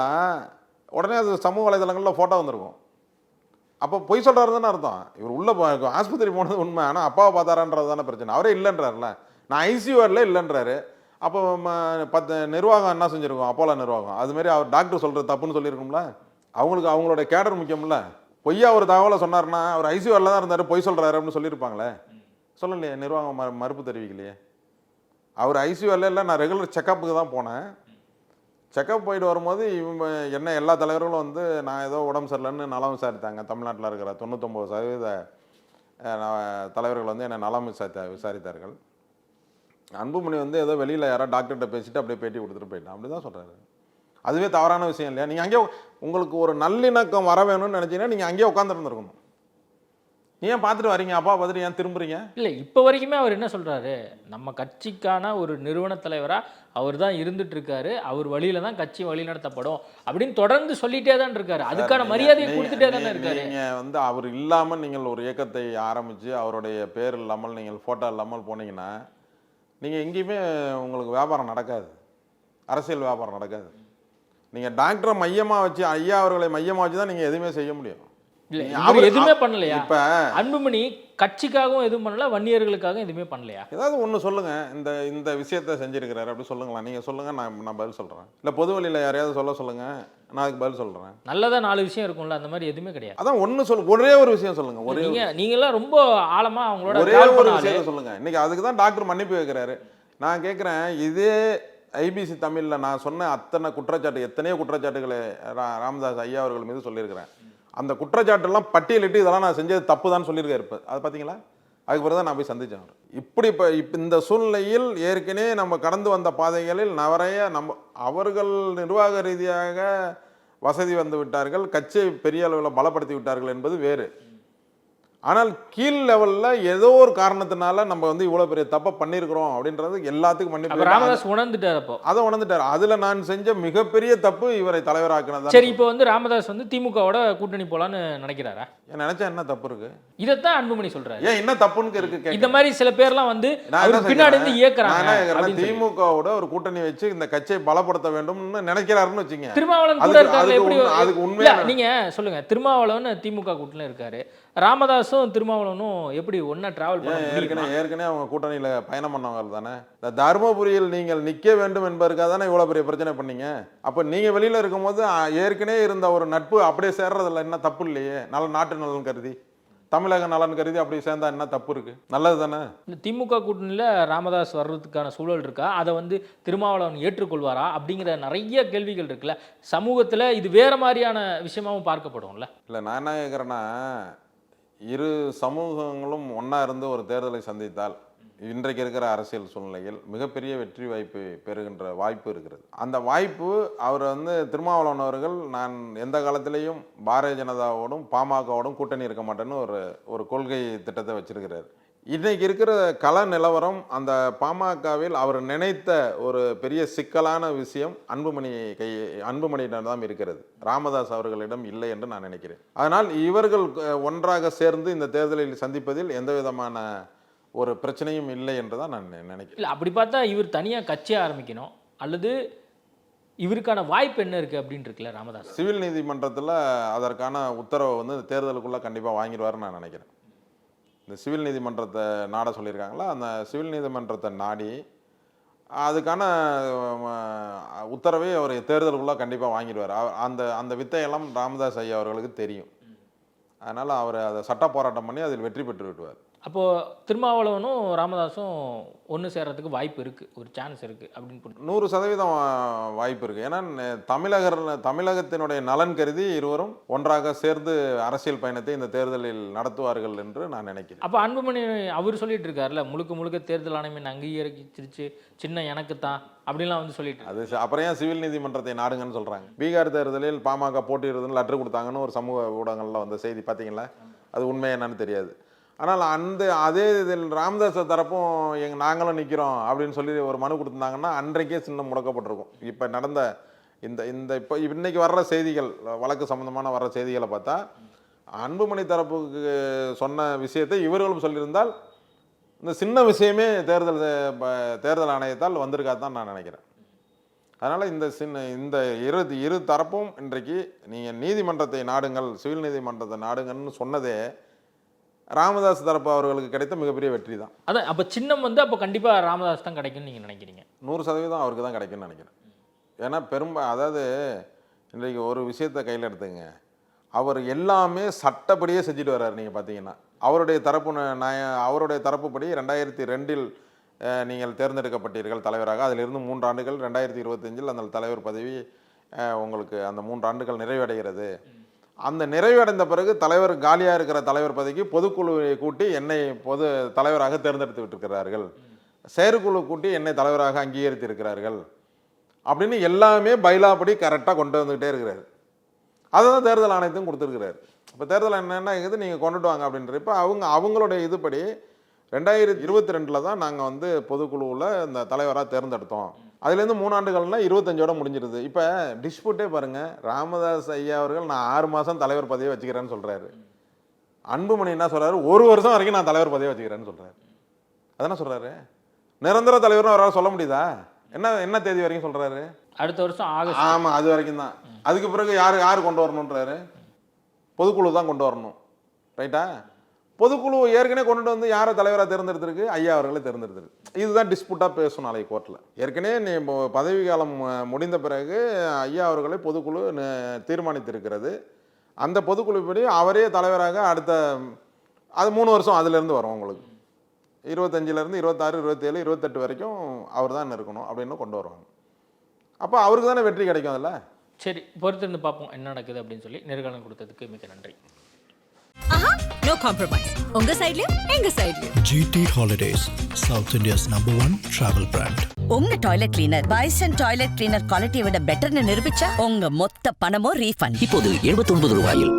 உடனே அது சமூக வலைதளங்களில் ஃபோட்டோ வந்திருக்கும். அப்போ பொய் சொல்கிறாரு தானே அர்த்தம். இவர் உள்ளே ஆஸ்பத்திரி போனது உண்மை, ஆனால் அப்பாவை பார்த்தாரான்றது தானே பிரச்சனை. அவரே இல்லைன்றார்ல, நான் ஐசியூஆரில் இல்லைன்றாரு. அப்போ 10 நிர்வாகம் என்ன செஞ்சுருக்கோம், அப்போலோ நிர்வாகம் அதுமாரி அவர் டாக்டர் சொல்கிறது தப்புன்னு சொல்லியிருக்கும்ல. அவங்களுக்கு அவங்களோட கேடர் முக்கியம்ல. பொய்யா ஒரு தகவலை சொன்னார்னா அவர் ஐசியூவில் தான் இருந்தார், பொய் சொல்கிறாரு அப்படின்னு சொல்லியிருப்பாங்களே. சொல்லலையே, நிர்வாகம் மறுப்பு தெரிவிக்கலையே. அவர் ஐசியூவில் இல்லை, நான் ரெகுலர் செக்கப்புக்கு தான் போனேன். செக்கப் போயிட்டு வரும்போது இவங்க என்ன எல்லா தலைவர்களும் வந்து நான் ஏதோ உடம்பு சரியில்லைன்னு நலம் விசாரித்தாங்க. தமிழ்நாட்டில் இருக்கிற 99% தலைவர்கள் வந்து என்னை நலம் விசாரித்தார்கள். அன்புமணி வந்து ஏதோ வெளியில் யாரோ டாக்டர்கிட்ட பேசிட்டு அப்படியே பேட்டி கொடுத்துட்டு போயிட்டான், அப்படி தான் சொல்கிறாரு. அதுவே தவறான விஷயம் இல்லையா? நீங்கள் அங்கேயே உங்களுக்கு ஒரு நல்லிணக்கம் வர வேணும்னு நினச்சிங்கன்னா நீங்கள் அங்கேயே உட்காந்துருந்துருக்கணும். ஏன் பார்த்துட்டு வரீங்க, அப்பா பார்த்துட்டு ஏன் திரும்புறீங்க? இல்லை, இப்போ வரைக்குமே அவர் என்ன சொல்கிறாரு, நம்ம கட்சிக்கான ஒரு நிறுவன தலைவராக அவர் தான் இருந்துட்டு இருக்காரு, அவர் வழியில தான் கட்சி வழி நடத்தப்படும் அப்படின்னு தொடர்ந்து சொல்லிட்டே தான் இருக்காரு. அதுக்கான மரியாதையை கொடுத்துட்டே தானே இருக்காரு. நீங்கள் வந்து அவர் இல்லாமல் நீங்கள் ஒரு இயக்கத்தை ஆரம்பித்து அவருடைய பேர் இல்லாமல் நீங்கள் ஃபோட்டோ இல்லாமல் போனீங்கன்னா நீங்கள் எங்கேயுமே உங்களுக்கு வியாபாரம் நடக்காது, அரசியல் வியாபாரம் நடக்காது. நீங்கள் டாக்டரை மையமாக வச்சு, ஐயா அவர்களை மையமாக வச்சு தான் நீங்கள் எதுவுமே செய்ய முடியும். இல்லை, அவர் எதுவுமே பண்ணலையா? இப்போ அன்புமணி கட்சிக்காகவும் எதுவும் பண்ணல, வன்னியர்களுக்காகவும் எதுவுமே பண்ணலையா? ஏதாவது ஒன்று சொல்லுங்கள், இந்த விஷயத்த செஞ்சிருக்கிறாரு அப்படி சொல்லுங்களா? நீங்கள் சொல்லுங்கள், நான் பதில் சொல்கிறேன். இல்லை பொது வழியில் யாரையாவது சொல்லுங்கள், நான் அதுக்கு பதில் சொல்கிறேன். நல்லதாக 4 விஷயம் இருக்கும்ல, அந்த மாதிரி எதுவுமே கிடையாது. அதான் ஒன்று ஒரே ஒரு விஷயம் சொல்லுங்கள். நீங்களாம் ரொம்ப ஆழமாக அவங்களோட ஒரே ஒரு விஷயத்த சொல்லுங்கள். இன்னைக்கு அதுக்கு தான் டாக்டர் மன்னிப்பு கேட்குறாரு. நான் கேட்குறேன், இதே ஐபிசி தமிழில் நான் சொன்ன அத்தனை குற்றச்சாட்டு, எத்தனையோ குற்றச்சாட்டுகளை ராமதாஸ் ஐயா அவர்கள் மீது சொல்லியிருக்கிறேன். அந்த குற்றச்சாட்டெல்லாம் பட்டியலிட்டு இதெல்லாம் நான் செஞ்சது தப்பு தான் சொல்லியிருக்காரு. இப்போ அதை பார்த்தீங்களா? அதுக்கு பிறகு தான் நான் போய் சந்தித்தேன் அவர். இப்போ இந்த சூழ்நிலையில் ஏற்கனவே நம்ம கடந்து வந்த பாதைகளில் நிறைய அவர்கள் நிர்வாக ரீதியாக வசதி வந்து விட்டார்கள், கட்சியை பெரிய அளவில் பலப்படுத்தி விட்டார்கள் என்பது வேறு. ஆனால் கீழ் லெவலில் ஏதோ ஒரு காரணத்தினால நம்ம வந்து இவ்வளோ பெரிய தப்பை பண்ணியிருக்கிறோம் அப்படின்றது எல்லாத்துக்கும் மன்னிப்பு. ராமதாஸ் உணர்ந்துட்டார். அப்போ அதை உணர்ந்துட்டார். அதில் நான் செஞ்ச மிகப்பெரிய தப்பு இவரை தலைவராக்கினது. சரி, இப்போ வந்து ராமதாஸ் வந்து திமுகவோட கூட்டணி போலான்னு நினைக்கிறாரா? நினைச்சா என்ன தப்பு இருக்கு? இதைத்தான் அன்புமணி சொல்றாரு. ஏன் என்ன தப்புன்னு இருக்கு? இந்த மாதிரி சில பேர்லாம் வந்து பின்னாடி இருந்து இயக்குறாங்க. திமுகவோட ஒரு கூட்டணி வச்சு இந்த கட்சியை பலப்படுத்த வேண்டும்னு நினைக்கிறாருன்னு வச்சுங்க. திருமாவளவன் கூட இருக்காரு. அதுக்கு உண்மையா நீங்க சொல்லுங்க. திருமாவளவன் திமுக கூட்டணியில் இருக்காரு, ராமதாஸும் திருமாவளவனும் எப்படி ஒன்னா டிராவல் பண்ண? ஏற்கனவே அவங்க கூட்டணியில பயணம் பண்ணவங்க தானே. இந்த தர்மபுரியில் நீங்கள் நிற்க வேண்டும் என்பதற்காக தானே இவ்வளவு பெரிய பிரச்சனை பண்ணீங்க. அப்ப நீங்க வெளியில இருக்கும்போது ஏற்கனவே இருந்த ஒரு நட்பு அப்படியே சேர்றதில்ல, என்ன தப்பு இல்லையே? நாட்டு நலன் கருதி, தமிழக நலன் கருதி அப்படி சேர்ந்தா என்ன தப்பு இருக்கு? நல்லது தானே. இந்த திமுக கூட்டணியில் ராமதாஸ் வர்றதுக்கான சூழல் இருக்கா? அதை வந்து திருமாவளவன் ஏற்றுக்கொள்வாரா அப்படிங்கிற நிறைய கேள்விகள் இருக்குல்ல சமூகத்தில். இது வேற மாதிரியான விஷயமாவும் பார்க்கப்படும்ல. இல்லை, நான் என்ன கேட்குறேன்னா, இரு சமூகங்களும் ஒன்றா இருந்து ஒரு தேர்தலை சந்தித்தால் இன்றைக்கு இருக்கிற அரசியல் சூழ்நிலையில் மிகப்பெரிய வெற்றி வாய்ப்பு பெறுகின்ற வாய்ப்பு இருக்கிறது. அந்த வாய்ப்பு அவர் வந்து திருமாவளவன் அவர்கள் நான் எந்த காலத்திலையும் பாரதிய ஜனதாவோடும் பாமகவோடும் கூட்டணி இருக்க மாட்டேன்னு ஒரு கொள்கை திட்டத்தை வச்சிருக்கிறார். இன்றைக்கு இருக்கிற கள நிலவரம், அந்த பாமகவில் அவர் நினைத்த ஒரு பெரிய சிக்கலான விஷயம் அன்புமணியிடம் தான் இருக்கிறது, ராமதாஸ் அவர்களிடம் இல்லை என்று நான் நினைக்கிறேன். அதனால் இவர்கள் ஒன்றாக சேர்ந்து இந்த தேர்தலில் சந்திப்பதில் எந்த விதமான ஒரு பிரச்சனையும் இல்லை என்று தான் நான் நினைக்கிறேன். இல்லை, அப்படி பார்த்தா இவர் தனியாக கட்சியை ஆரம்பிக்கணும் அல்லது இவருக்கான வாய்ப்பு என்ன இருக்குது அப்படின்னு இருக்குல்ல ராமதாஸ். சிவில் நீதிமன்றத்தில் அதற்கான உத்தரவை வந்து தேர்தலுக்குள்ளே கண்டிப்பாக வாங்கிடுவார்னு நான் நினைக்கிறேன். இந்த சிவில் நீதிமன்றத்தை நாட சொல்லியிருக்காங்களா, அந்த சிவில் நீதிமன்றத்தை நாடி அதுக்கான உத்தரவை அவர் தேர்தலுக்குள்ளே கண்டிப்பாக வாங்கிடுவார். அந்த வித்தையெல்லாம் ராமதாஸ் ஐயா அவர்களுக்கு தெரியும். அதனால் அவர் அதை சட்ட போராட்டம் பண்ணி அதில் வெற்றி பெற்று விடுவார். அப்போது திருமாவளவனும் ராமதாஸும் ஒன்று சேர்றதுக்கு வாய்ப்பு இருக்குது, ஒரு சான்ஸ் இருக்குது அப்படின்னு 100% வாய்ப்பு இருக்குது. ஏன்னா தமிழகத்தினுடைய நலன் கருதி இருவரும் ஒன்றாக சேர்ந்து அரசியல் பயணத்தை இந்த தேர்தலில் நடத்துவார்கள் என்று நான் நினைக்கிறேன். அப்போ அன்புமணி அவர் சொல்லிட்டு இருக்காருல்ல, முழுக்க தேர்தல் ஆணையம் அங்கீகரிச்சிருச்சு, சின்ன எனக்கு தான் அப்படின்லாம் வந்து சொல்லிட்டு அது அப்புறம் ஏன் சிவில் நீதிமன்றத்தை நாடுங்கன்னு சொல்கிறாங்க? பீகார் தேர்தலில் பாமக போட்டியிடுறதுன்னு லெட்டர் கொடுத்தாங்கன்னு ஒரு சமூக ஊடகங்களில் வந்த செய்தி பார்த்தீங்களா? அது உண்மை என்னன்னு தெரியாது. ஆனால் அதே இதில் ராமதாஸ் தரப்பும் நாங்களும் நிற்கிறோம் அப்படின்னு சொல்லி ஒரு மனு கொடுத்துருந்தாங்கன்னா அன்றைக்கே சின்னம் முடக்கப்பட்டிருக்கும். இப்போ நடந்த இப்போ இன்னைக்கு வர்ற செய்திகள், வழக்கு சம்மந்தமான வர்ற செய்திகளை பார்த்தா அன்புமணி தரப்புக்கு சொன்ன விஷயத்தை இவர்களும் சொல்லியிருந்தால் இந்த சின்ன விஷயமே தேர்தல் ஆணையத்தால் வந்திருக்காதான் நான் நினைக்கிறேன். அதனால் இந்த இரு தரப்பும் இன்றைக்கு நீங்கள் நீதிமன்றத்தை நாடுங்கள், சிவில் நீதிமன்றத்தை நாடுங்கன்னு சொன்னதே ராமதாஸ் தரப்பு அவர்களுக்கு கிடைத்த மிகப்பெரிய வெற்றி தான். அதான் அப்போ சின்னம் வந்து அப்போ கண்டிப்பாக ராமதாஸ் தான் கிடைக்கும்னு நீங்கள் நினைக்கிறீங்க? 100% அவருக்கு தான் கிடைக்கும்னு நினைக்கிறேன். ஏன்னா அதாவது இன்றைக்கு ஒரு விஷயத்தை கையில் எடுத்துங்க, அவர் எல்லாமே சட்டப்படியே செஞ்சுட்டு வர்றாரு. நீங்கள் பார்த்தீங்கன்னா அவருடைய தரப்புப்படி 2002 நீங்கள் தேர்ந்தெடுக்கப்பட்டீர்கள் தலைவராக. அதிலிருந்து 3 ஆண்டுகள் 2025 அந்த தலைவர் பதவி உங்களுக்கு அந்த 3 ஆண்டுகள் நிறைவடைகிறது. அந்த நிறைவடைந்த பிறகு தலைவர் காலியாக இருக்கிற தலைவர் பதவிக்கு பொதுக்குழுவை கூட்டி என்னை பொது தலைவராக தேர்ந்தெடுத்து விட்டிருக்கிறார்கள், செயற்குழு கூட்டி என்னை தலைவராக அங்கீகரித்து இருக்கிறார்கள் அப்படின்னு எல்லாமே பைலாப்படி கரெக்டாக கொண்டு வந்துக்கிட்டே இருக்கிறாரு. அதை தான் தேர்தல் ஆணையத்தையும் கொடுத்துருக்கிறாரு. இப்போ தேர்தல் என்ன இருக்குது, நீங்கள் கொண்டுட்டு வாங்க அப்படின்ற. இப்போ அவங்களுடைய இதுபடி 2022 தான் நாங்கள் வந்து பொதுக்குழுவில் இந்த தலைவராக தேர்ந்தெடுத்தோம். அதுலேருந்து 3 ஆண்டுகள்னா 25ஓட முடிஞ்சிருது. இப்போ டிஸ்பியூட்டே பாருங்கள், ராமதாஸ் ஐயா அவர்கள் நான் 6 மாதம் தலைவர் பதவியை வச்சுக்கிறேன்னு சொல்கிறாரு. அன்புமணி என்ன சொல்கிறாரு, 1 வருஷம் வரைக்கும் நான் தலைவர் பதவியை வச்சுக்கிறேன்னு சொல்கிறாரு. அதானே சொல்கிறாரு. நிரந்தர தலைவர்னு அவரால் சொல்ல முடியுதா? என்ன தேதி வரைக்கும் சொல்கிறாரு? அடுத்த வருஷம் ஆகஸ்ட். ஆமாம், அது வரைக்கும் தான். அதுக்கு பிறகு யார் கொண்டு வரணுன்றாரு? பொதுக்குழு தான் கொண்டு வரணும். ரைட்டா? பொதுக்குழு ஏற்கனவே கொண்டுட்டு வந்து யாரை தலைவராக தேர்ந்தெடுத்திருக்கு? ஐயா அவர்களை தேர்ந்தெடுத்திருக்கு. இதுதான் டிஸ்பியூட்டாக பேசணும் நாளைக்கு கோர்ட்டில். ஏற்கனவே நீ பதவி காலம் முடிந்த பிறகு ஐயா அவர்களை பொதுக்குழு தீர்மானித்திருக்கிறது. அந்த பொதுக்குழுப்படி அவரே தலைவராக அடுத்த அது 3 வருஷம் அதிலேருந்து வரும் உங்களுக்கு. 25லேருந்து 26, 27, 28 வரைக்கும் அவர் தான் இருக்கணும் அப்படின்னு கொண்டு வருவாங்க. அப்போ அவருக்கு தானே வெற்றி கிடைக்கும் அதில். சரி, பொறுத்திருந்து பார்ப்போம் என்ன நடக்குது அப்படின்னு சொல்லி. நேர்காணல் கொடுத்ததுக்கு மிக நன்றி. ஆஹா, நோ காம்ப்ரமைஸ். உங்க சைடுலயும் எங்க சைடுலயும். GT Holidays, South India's #1 travel brand. உங்க toilet cleaner bison toilet cleaner குவாலிட்டியை விட பெட்டர்னு நிரூபிச்சா உங்க மொத்த பணமும் ரீஃபண்ட். இப்போது 79 ரூபாயில்.